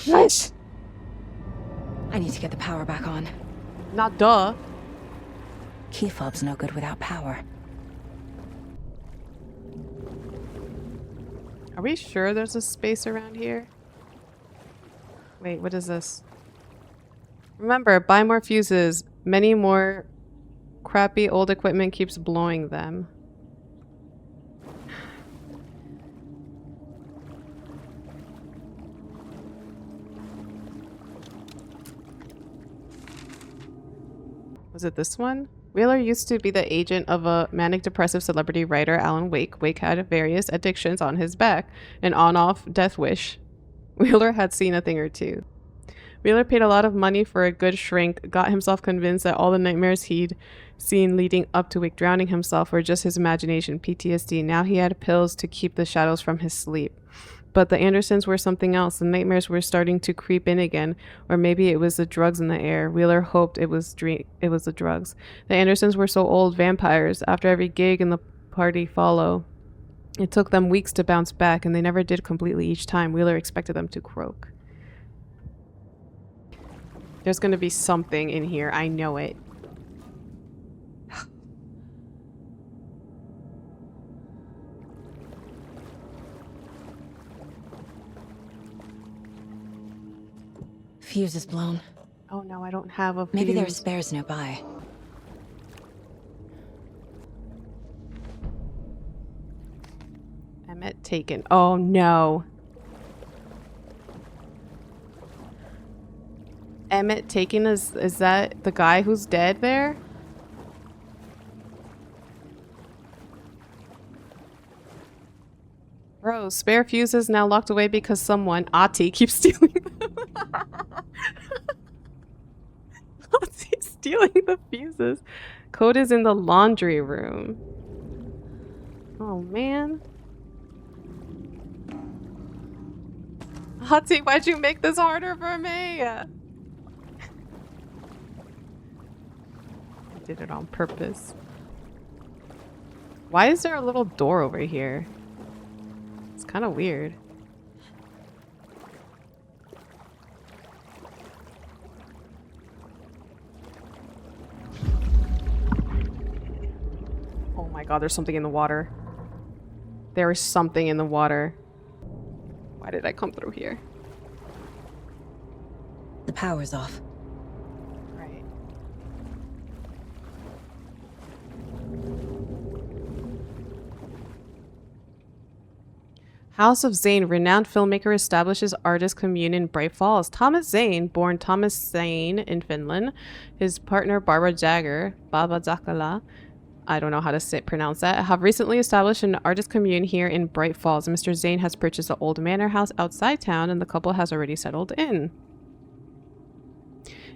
Nice. I need to get the power back on. Not duh. Key fob's no good without power. Are we sure there's a space around here? Wait, what is this? Remember, buy more fuses. Many more crappy old equipment keeps blowing them. Was it this one? Wheeler used to be the agent of a manic depressive celebrity writer, Alan Wake. Wake had various addictions on his back, an on-off death wish. Wheeler had seen a thing or two. Wheeler paid a lot of money for a good shrink, got himself convinced that all the nightmares he'd seen leading up to Wake drowning himself were just his imagination, PTSD. Now he had pills to keep the shadows from his sleep. But the Andersons were something else. The nightmares were starting to creep in again, or maybe it was the drugs in the air. Wheeler hoped it was the drugs. The Andersons were so old vampires. After every gig and the party follow, it took them weeks to bounce back, and they never did completely each time. Wheeler expected them to croak. There's going to be something in here. I know it. Fuse is blown. Oh no, I don't have a fuse. Maybe there are spares nearby. Emmett taken. Oh no. Emmett taken is that the guy who's dead there? Bro, spare fuses now locked away because someone, Ahti, keeps stealing them. Ahti's stealing the fuses. Code is in the laundry room. Oh man. Ahti, why'd you make this harder for me? I did it on purpose. Why is there a little door over here? It's kind of weird. Oh my god, there's something in the water. There is something in the water. Why did I come through here? The power's off. Right. House of Zane, renowned filmmaker, establishes artist commune in Bright Falls. Thomas Zane, born Thomas Zane in Finland, his partner Barbara Jagger, Baba Zakala, I don't know how to pronounce that, have recently established an artist commune here in Bright Falls. Mr. Zane has purchased an old manor house outside town, and the couple has already settled in.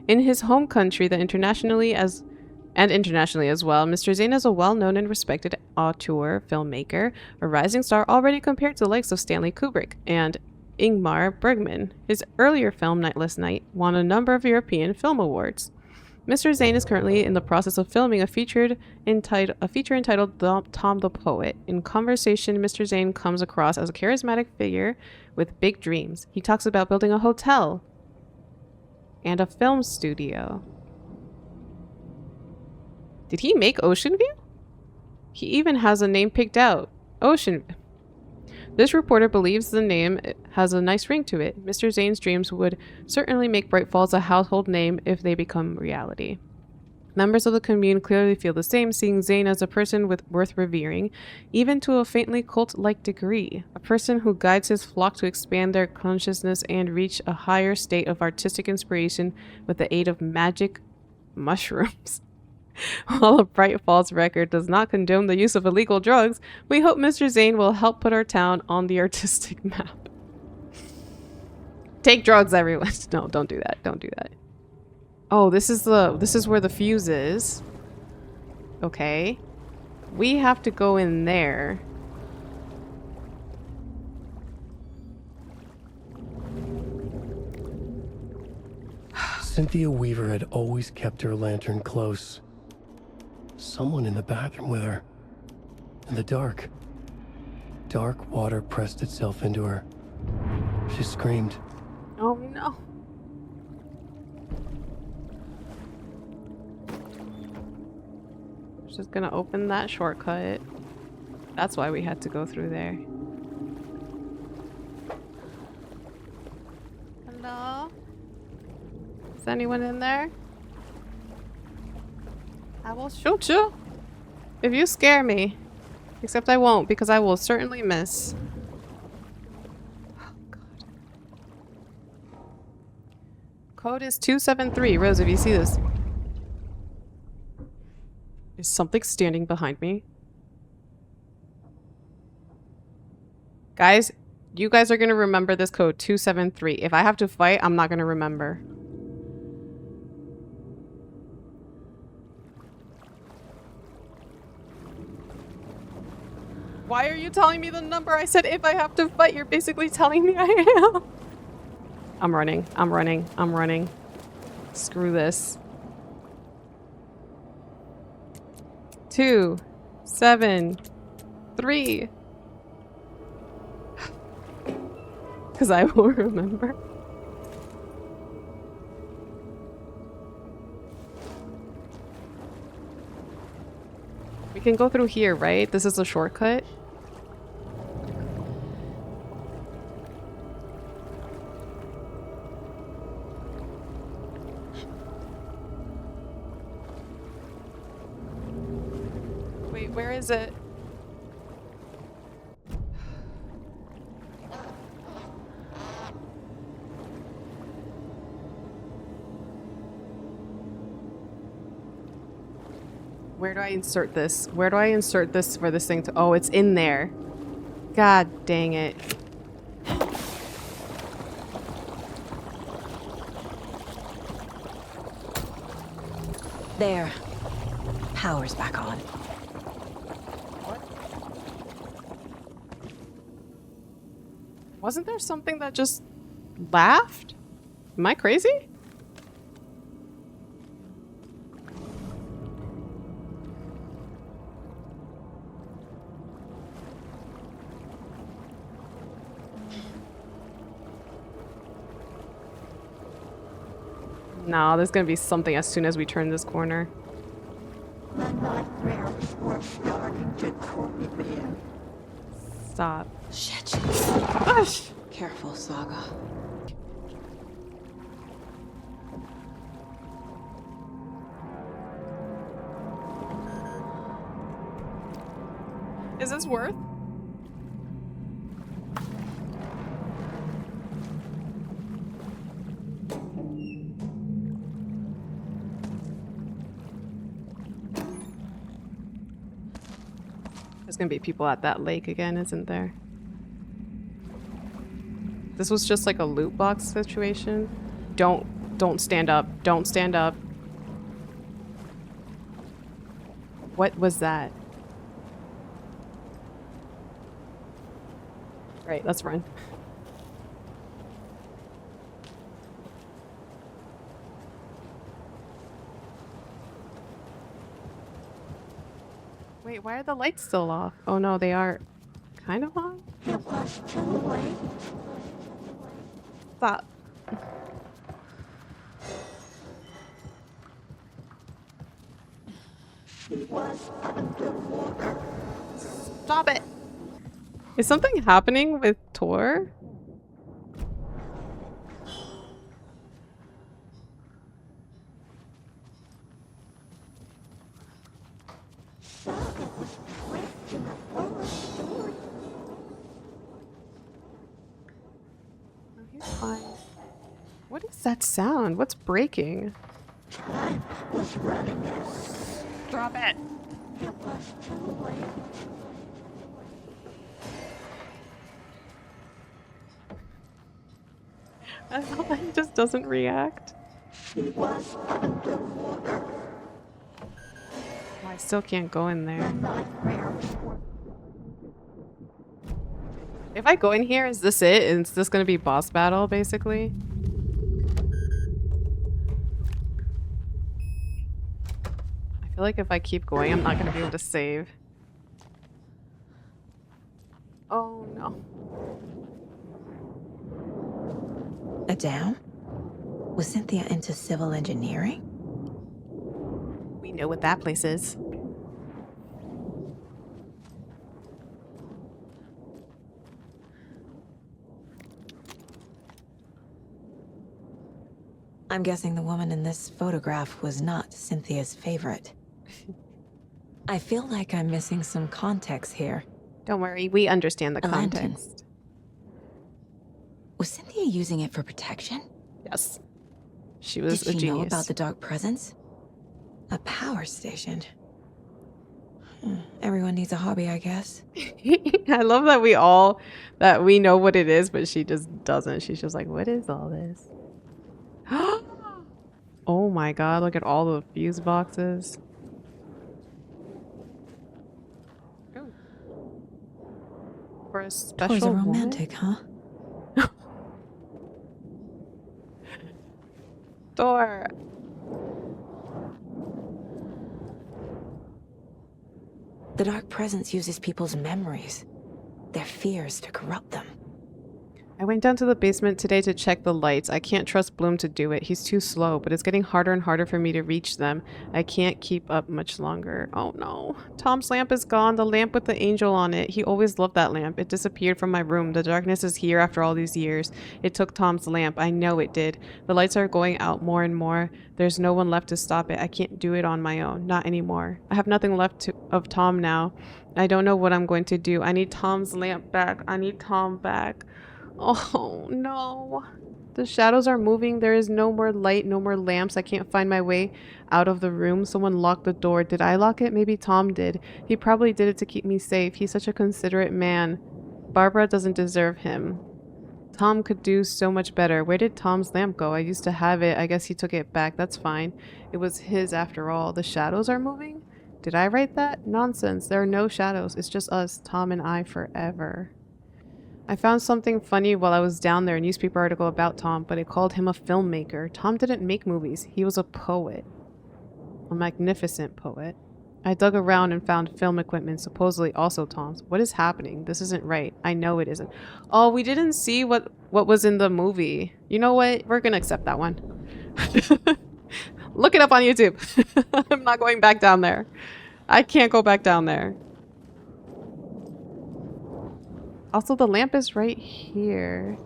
In his home country, internationally as well, Mr. Zane is a well-known and respected auteur, filmmaker, a rising star already compared to the likes of Stanley Kubrick and Ingmar Bergman. His earlier film, Nightless Night, won a number of European Film Awards. Mr. Zane is currently in the process of filming a feature entitled Tom the Poet. In conversation, Mr. Zane comes across as a charismatic figure with big dreams. He talks about building a hotel and a film studio. Did he make Ocean View? He even has a name picked out. Ocean View. This reporter believes the name has a nice ring to it. Mr. Zane's dreams would certainly make Bright Falls a household name if they become reality. Members of the commune clearly feel the same, seeing Zane as a person worth revering, even to a faintly cult-like degree. A person who guides his flock to expand their consciousness and reach a higher state of artistic inspiration with the aid of magic mushrooms. While a Bright Falls record does not condone the use of illegal drugs, we hope Mr. Zane will help put our town on the artistic map. Take drugs, everyone. No, don't do that. Don't do that. Oh, this is where the fuse is. Okay. We have to go in there. Cynthia Weaver had always kept her lantern close. Someone in the bathroom with her. In the dark. Dark water pressed itself into her. She screamed. Oh no. Just gonna open that shortcut. That's why we had to go through there. Hello? Is anyone in there? I will shoot you if you scare me. Except I won't, because I will certainly miss. Oh, God. Code is 273. Rose, if you see this. Is something standing behind me? Guys, you guys are going to remember this code, 273. If I have to fight, I'm not going to remember. Why are you telling me the number? I said if I have to fight, you're basically telling me I am. I'm running. I'm running. I'm running. Screw this. 2, 7, 3. Because I will remember. We can go through here, right? This is a shortcut. Wait, where is it? Where do I insert this? Where do I insert this for this thing to... Oh, it's in there. God dang it. There. Power's back on. Wasn't there something that just laughed? Am I crazy? No, there's gonna be something as soon as we turn this corner. Stop. Shit. Gosh. Careful, Saga. Is this worth? There's gonna be people at that lake again, isn't there? This was just like a loot box situation. Don't stand up. Don't stand up. What was that? Right, let's run. Wait, why are the lights still off? Oh no, they are kind of on? Stop. Stop it. Is something happening with Tor? Oh, he's fine. What is that sound? What's breaking? Drop it. I love that he just doesn't react. Oh, I still can't go in there. If I go in here, is this it? Is this gonna be boss battle, basically? I feel like if I keep going, I'm not gonna be able to save. Oh no. A dam? Was Cynthia into civil engineering? We know what that place is. I'm guessing the woman in this photograph was not Cynthia's favorite. I feel like I'm missing some context here. Don't worry, we understand the A lantern. context. Was Cynthia using it for protection? Yes. She was Did a she genius. know about the dark presence? A power station. Everyone needs a hobby, I guess. I love that we know what it is, but she just doesn't. She's just like, what is all this? Oh my god, look at all the fuse boxes. Ooh. For a special Toys are woman? romantic, huh? Door. The dark presence uses people's memories, their fears to corrupt them. I went down to the basement today to check the lights. I can't trust Bloom to do it. He's too slow, but it's getting harder and harder for me to reach them. I can't keep up much longer. Oh no. Tom's lamp is gone. The lamp with the angel on it. He always loved that lamp. It disappeared from my room. The darkness is here after all these years. It took Tom's lamp. I know it did. The lights are going out more and more. There's no one left to stop it. I can't do it on my own. Not anymore. I have nothing left of Tom now. I don't know what I'm going to do. I need Tom's lamp back. I need Tom back. Oh no. The shadows are moving. There is no more light, no more lamps. I can't find my way out of the room. Someone locked the door. Did I lock it? Maybe Tom did. He probably did it to keep me safe. He's such a considerate man. Barbara doesn't deserve him. Tom could do so much better. Where did Tom's lamp go? I used to have it. I guess he took it back. That's fine. It was his after all. The shadows are moving? Did I write that? Nonsense. There are no shadows. It's just us, Tom and I, forever. I found something funny while I was down there, a newspaper article about Tom, but it called him a filmmaker. Tom didn't make movies. He was a poet. A magnificent poet. I dug around and found film equipment, supposedly also Tom's. What is happening? This isn't right. I know it isn't. Oh, we didn't see what was in the movie. You know what? We're gonna accept that one. Look it up on YouTube. I'm not going back down there. I can't go back down there. Also, the lamp is right here.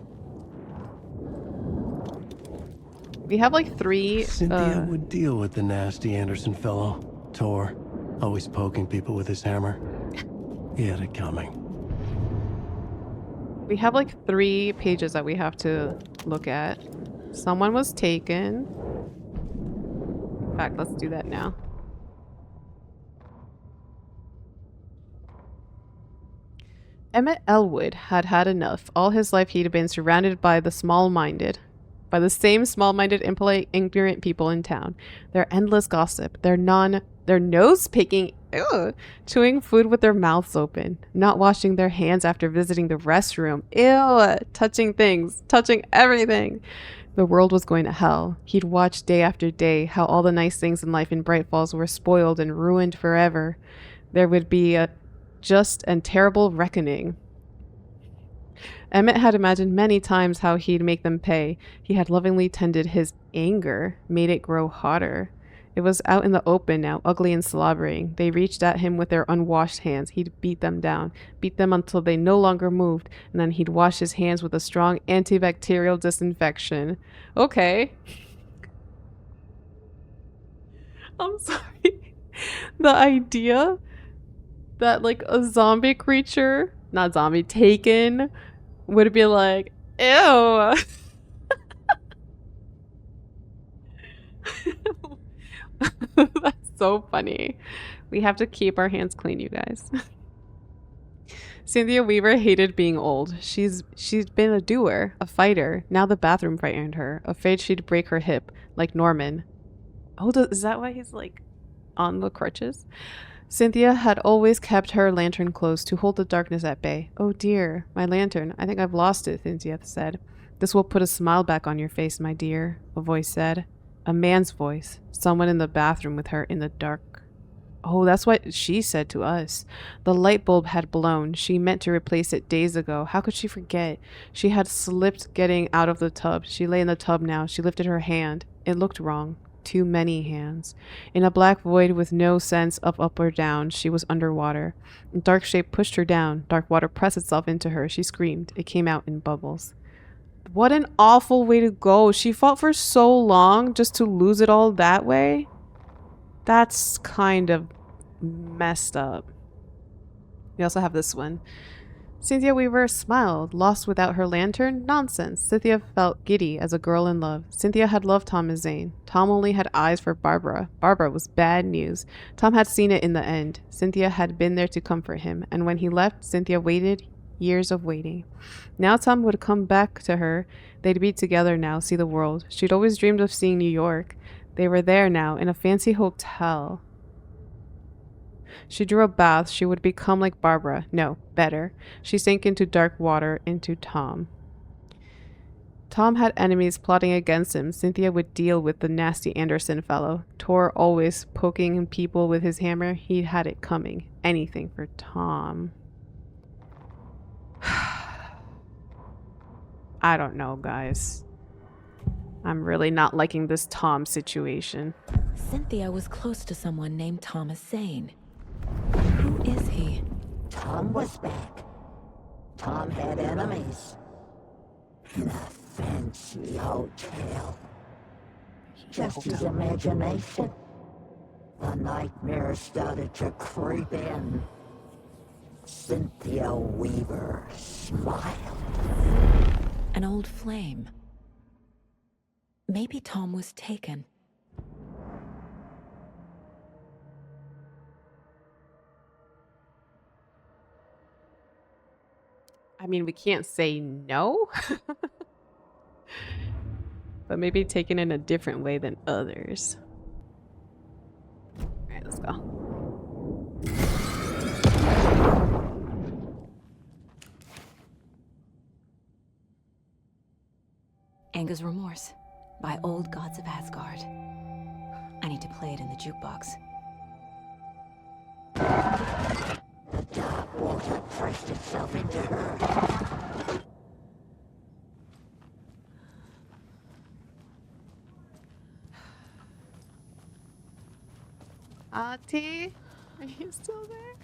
We have like 3. Cynthia would deal with the nasty Anderson fellow. Tor, always poking people with his hammer. He had it coming. We have like 3 pages that we have to look at. Someone was taken. In fact, let's do that now. Emmett Elwood had had enough. All his life he'd been surrounded by the small-minded. By the same small-minded, impolite, ignorant people in town. Their endless gossip. Their nose-picking, chewing food with their mouths open. Not washing their hands after visiting the restroom. Touching things. Touching everything. The world was going to hell. He'd watched day after day how all the nice things in life in Bright Falls were spoiled and ruined forever. There would be a just and terrible reckoning. Emmett had imagined many times how he'd make them pay. He had lovingly tended his anger, made it grow hotter. It was out in the open now, ugly and slobbering. They reached at him with their unwashed hands. He'd beat them down, beat them until they no longer moved, and then he'd wash his hands with a strong antibacterial disinfection. Okay. I'm sorry. The idea that like a zombie creature, not zombie, taken, would be like, ew. That's so funny. We have to keep our hands clean, you guys. Cynthia Weaver hated being old. She'd been a doer, a fighter. Now the bathroom frightened her, afraid she'd break her hip, like Norman. Oh, is that why he's like on the crutches? Cynthia had always kept her lantern close to hold the darkness at bay. Oh dear, my lantern. I think I've lost it, Cynthia said. This will put a smile back on your face, my dear, a voice said. A man's voice. Someone in the bathroom with her in the dark. Oh, that's what she said to us. The light bulb had blown. She meant to replace it days ago. How could she forget? She had slipped getting out of the tub. She lay in the tub now. She lifted her hand. It looked wrong. Too many hands. In a black void with no sense of up or down, she was underwater. A dark shape pushed her down. Dark water pressed itself into her. She screamed. It came out in bubbles. What an awful way to go. She fought for so long just to lose it all that way? That's kind of messed up. We also have this one. Cynthia Weaver smiled, lost without her lantern? Nonsense. Cynthia felt giddy as a girl in love. Cynthia had loved Tom and Zane. Tom only had eyes for Barbara. Barbara was bad news. Tom had seen it in the end. Cynthia had been there to comfort him, and when he left, Cynthia waited, years of waiting. Now Tom would come back to her. They'd be together now, see the world. She'd always dreamed of seeing New York. They were there now, in a fancy hotel. She drew a bath. She would become like Barbara. No, better. She sank into dark water, into Tom. Tom had enemies plotting against him. Cynthia would deal with the nasty Anderson fellow. Tor always poking people with his hammer. He had it coming. Anything for Tom. I don't know, guys. I'm really not liking this Tom situation. Cynthia was close to someone named Thomas Zane. Who is he? Tom was back. Tom had enemies. In a fancy hotel. Just his imagination. The nightmare started to creep in. Cynthia Weaver smiled. An old flame. Maybe Tom was taken. I mean, we can't say no. But maybe taken in a different way than others. Alright, let's go. Anger's Remorse by Old Gods of Asgard. I need to play it in the jukebox. The dark water pressed itself into her. Ahti, are you still there?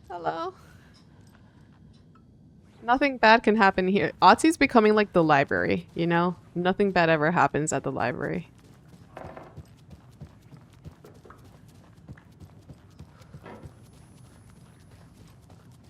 Hello? Nothing bad can happen here. Ahti's becoming like the library, you know? Nothing bad ever happens at the library.